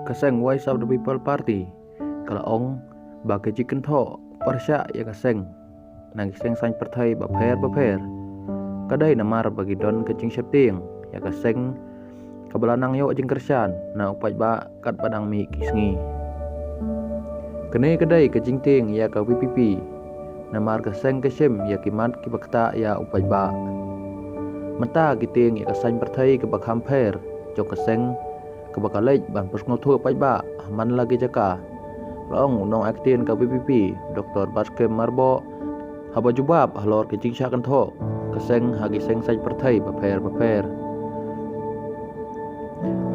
Kaseng Voice of the People Party kalau ong bagi chicken tho persya ya kaseng nang seng sang perthai baper kadai namar bagi don kecing septing ya kaseng kabalanang yo jing kersan na upai ba kat padang mi kisngi kene kadai kecing ting ya ka PPP namar kaseng kesem ya kimat kibakta ya upai ba mata giting ya kaseng perthai ke bakhamper jok kaseng kebakalej ban persngol thu upai ba man lagi jaka Long nong aktin ka PPP Dr. Baskem Marbo haba jubab halor ke cingsha kan tho keseng hagi seng sai perthai baper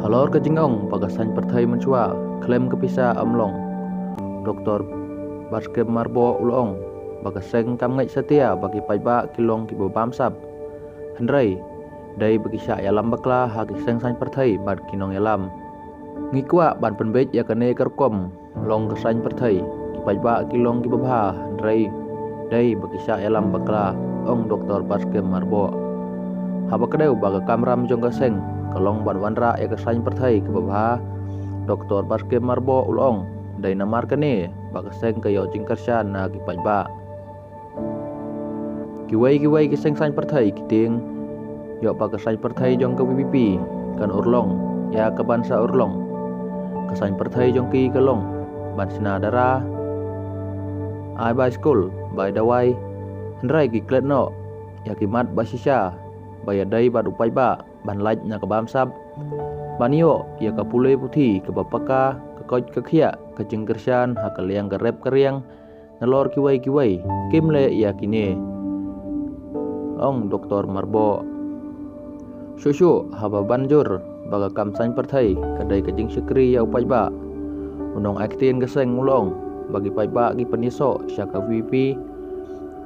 halor ke jingong bagasan perthai menchua klaim kepisa amlong Dr. Baskem Marbo ulong bagaseng kam ngai setia bagi paiba kilong ki bam sab hendrai dai bagi sya yalam bakla hagi seng sai perthai bad kinong yalam ngikwa ban penbej ya kane kerkom long kesain perthai kipajba kilong kibabha rai dai bakisa elam bakla ong Dr. Baskem Marbo haba kadeu baga kamram jong gaseng kalong ban wanra ya kesain perthai kibabha Dr. Baskem Marbo ulong dai namar kane baga seng kayo jingkarsan na kipajba kiwai kiseng sain perthai kiting yo baga sain perthai jong ke PPP kan urlong ya ke bansa urlong kesain perthai jong ki kalong ban sinadara ai by school by dawai hendrai gi kletno yakimat basisha bayadai bad upai ba ban laj na kabam sab banio ya kapule puthi ke bapaka ke koj ke khia ke jengkersan hakaliang ke rep keriang nalor kiwai kimle yakine ong Dr. Marbo susu haba banjur baga kamsain perthai kadai ke jing sekri ya upai ba unong aktin geseng ulong bagi paiba gi peniso syaka VP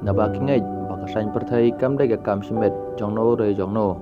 na baki ngej bakasain perthai kam dai ga kam simet jongno re jongno